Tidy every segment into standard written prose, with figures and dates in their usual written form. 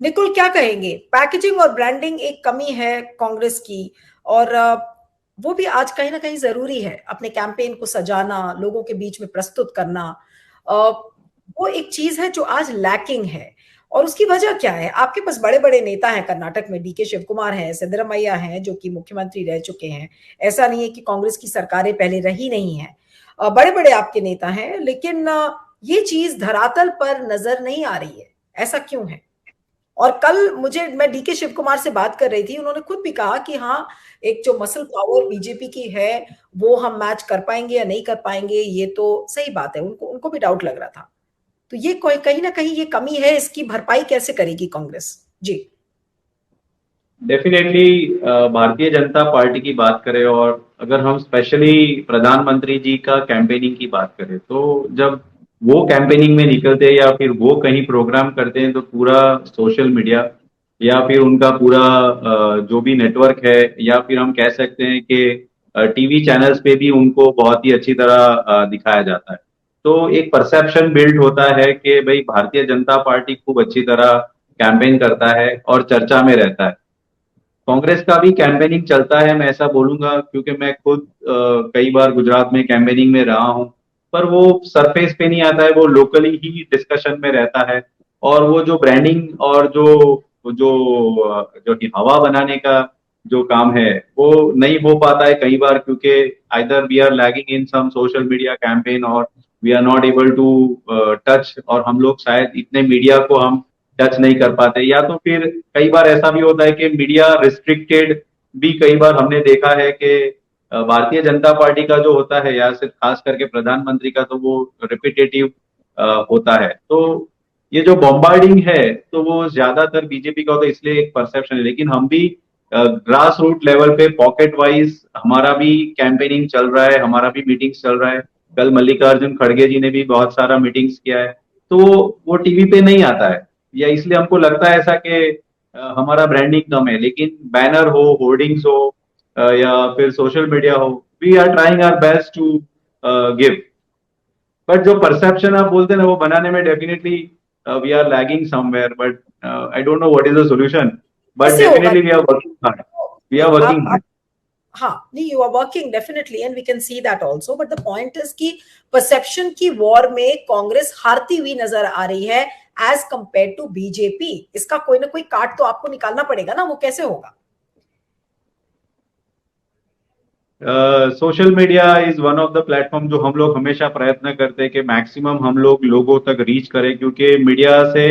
निकुल क्या कहेंगे? पैकेजिंग और ब्रांडिंग एक कमी है कांग्रेस की, और वो भी आज कहीं ना कहीं जरूरी है। अपने कैंपेन को सजाना, लोगों के बीच में प्रस्तुत करना, वो एक चीज है जो आज लैकिंग है। और उसकी वजह क्या है? आपके पास बड़े बड़े नेता हैं कर्नाटक में, डीके शिव कुमार हैं, सिद्धरमैया हैं जो कि मुख्यमंत्री रह चुके हैं। ऐसा नहीं है कि कांग्रेस की सरकारें पहले रही नहीं है। बड़े बड़े आपके नेता हैं, लेकिन ये चीज धरातल पर नजर नहीं आ रही है। ऐसा क्यों है? और कल मैं डीके शिव कुमार से बात कर रही थी, उन्होंने खुद भी कहा कि हाँ, एक जो मसल पावर बीजेपी की है वो हम मैच कर पाएंगे या नहीं कर पाएंगे, ये तो सही बात है। उनको उनको भी डाउट लग रहा था। तो ये कोई कहीं ना कहीं ये कमी है, इसकी भरपाई कैसे करेगी कांग्रेस? जी। डेफिनेटली भारतीय जनता पार्टी की बात करें और अगर हम स्पेशली प्रधानमंत्री जी का कैंपेनिंग की बात करें तो जब वो कैंपेनिंग में निकलते हैं या फिर वो कहीं प्रोग्राम करते हैं तो पूरा सोशल मीडिया या फिर उनका पूरा जो भी नेटवर्क है या फिर हम कह सकते हैं कि टीवी चैनल्स पे भी उनको बहुत ही अच्छी तरह दिखाया जाता है। तो एक परसेप्शन बिल्ड होता है कि भाई भारतीय जनता पार्टी खूब अच्छी तरह कैंपेन करता है और चर्चा में रहता है। कांग्रेस का भी कैंपेनिंग चलता है, मैं ऐसा बोलूंगा, क्योंकि मैं खुद कई बार गुजरात में कैंपेनिंग में रहा हूं। पर वो सरफेस पे नहीं आता है, वो लोकली ही डिस्कशन में रहता है। और वो जो ब्रांडिंग और जो जो हवा बनाने का जो काम है वो नहीं हो पाता है कई बार, क्योंकि either we are lagging in some social media campaign और we are not able to touch, और हम लोग शायद इतने मीडिया को हम टच नहीं कर पाते, या तो फिर कई बार ऐसा भी होता है कि मीडिया रिस्ट्रिक्टेड भी कई बार हमने देखा है कि भारतीय जनता पार्टी का जो होता है या सिर्फ खास करके प्रधानमंत्री का तो वो रिपीटेटिव होता है। तो ये जो बॉम्बार्डिंग है तो वो ज्यादातर बीजेपी का होता है, इसलिए एक परसेप्शन है। लेकिन हम भी ग्रास रूट लेवल पे पॉकेट वाइज हमारा भी कैंपेनिंग चल रहा है, हमारा भी मीटिंग्स चल रहा है। कल मल्लिकार्जुन खड़गे जी ने भी बहुत सारा मीटिंग्स किया है। तो वो टीवी पे नहीं आता है, या इसलिए हमको लगता है ऐसा कि हमारा ब्रांडिंग कम है। लेकिन बैनर हो, होर्डिंग्स हो, या फिर सोशल मीडिया हो, we are trying our best to give. But जो परसेप्शन आप बोलते हैं ना वो बनाने में definitely we are lagging somewhere, but I don't know what is the solution. But कैसे होगा? Definitely we are working hard. We नहीं, आर वर्किंग आप हार्ड। हाँ, नहीं, you are working definitely and we can see that also, but the point is कि perception की war में कांग्रेस हारती हुई नजर आ रही है एज कंपेयर टू बीजेपी। इसका कोई ना कोई काट तो आपको निकालना पड़ेगा ना, वो कैसे होगा? Social media is one of the platform जो हम लोग हमेशा प्रयत्न करते हैं कि मैक्सिमम हम लोग लोगों तक रीच करें, क्योंकि मीडिया से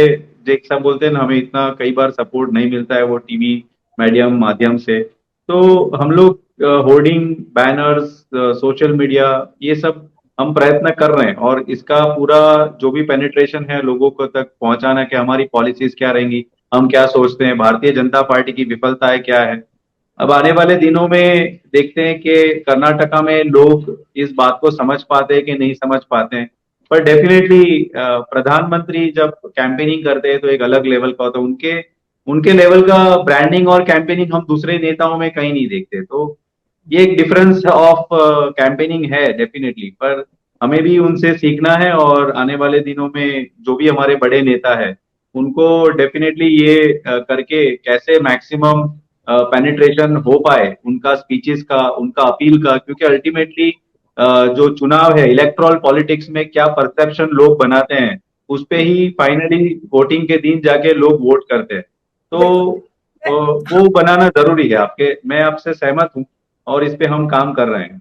जैसा बोलते हैं ना हमें इतना कई बार सपोर्ट नहीं मिलता है वो टीवी मीडियम माध्यम से। तो हम लोग होर्डिंग, बैनर्स, सोशल मीडिया, ये सब हम प्रयत्न कर रहे हैं, और इसका पूरा जो भी पेनिट्रेशन है लोगों को तक पहुंचाना कि हमारी पॉलिसीज क्या रहेंगी, हम क्या सोचते हैं, भारतीय जनता पार्टी की विफलताएं क्या है। अब आने वाले दिनों में देखते हैं कि कर्नाटका में लोग इस बात को समझ पाते हैं कि नहीं समझ पाते हैं। पर डेफिनेटली प्रधानमंत्री जब कैंपेनिंग करते हैं तो एक अलग लेवल का होता है। उनके उनके लेवल का ब्रांडिंग और कैंपेनिंग हम दूसरे नेताओं में कहीं नहीं देखते। तो ये एक डिफरेंस ऑफ कैंपेनिंग है डेफिनेटली। पर हमें भी उनसे सीखना है, और आने वाले दिनों में जो भी हमारे बड़े नेता है उनको डेफिनेटली ये करके कैसे मैक्सिमम पेनिट्रेशन हो पाए उनका स्पीचेस का, उनका अपील का, क्योंकि अल्टीमेटली जो चुनाव है इलेक्ट्रल पॉलिटिक्स में क्या परसेप्शन लोग बनाते हैं उस पे ही फाइनली वोटिंग के दिन जाके लोग वोट करते हैं। तो बिल्कुल। हाँ, वो बनाना जरूरी है। आपके मैं आपसे सहमत हूँ और इस पे हम काम कर रहे हैं।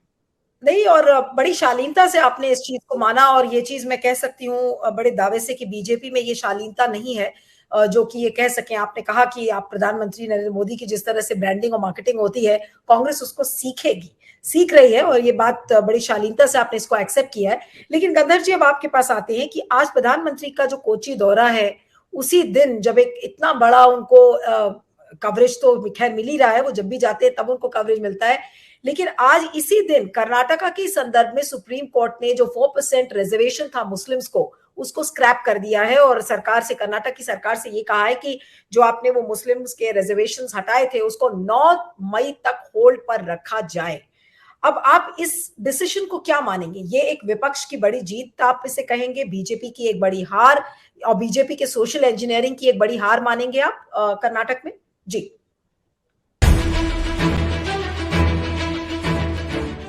नहीं, और बड़ी शालीनता से आपने इस चीज को माना, और ये चीज मैं कह सकती हूँ बड़े दावे से कि बीजेपी में ये शालीनता नहीं है जो कि ये कह सकें। आपने कहा कि आप प्रधानमंत्री नरेंद्र मोदी की जिस तरह से ब्रांडिंग और मार्केटिंग होती है, कांग्रेस उसको सीखेगी, सीख रही है, और ये बात बड़ी शालीनता से आपने इसको एक्सेप्ट किया है। लेकिन गंधर जी, अब आपके पास आते हैं कि आज प्रधानमंत्री का जो कोची दौरा है, उसी दिन जब एक इतना बड़ा उनको कवरेज तो खैर मिल ही रहा है, वो जब भी जाते हैं तब उनको कवरेज मिलता है, लेकिन आज इसी दिन कर्नाटका के संदर्भ में सुप्रीम कोर्ट ने जो 4% रिजर्वेशन था मुस्लिम्स को, उसको स्क्रैप कर दिया है, और सरकार से, कर्नाटक की सरकार से ये कहा है कि जो आपने वो मुस्लिम्स के रिजर्वेशन हटाए थे उसको 9 मई तक होल्ड पर रखा जाए। अब आप इस डिसीजन को क्या मानेंगे? ये एक विपक्ष की बड़ी जीत आप इसे कहेंगे, बीजेपी की एक बड़ी हार और बीजेपी के सोशल इंजीनियरिंग की एक बड़ी हार मानेंगे आप कर्नाटक में? जी।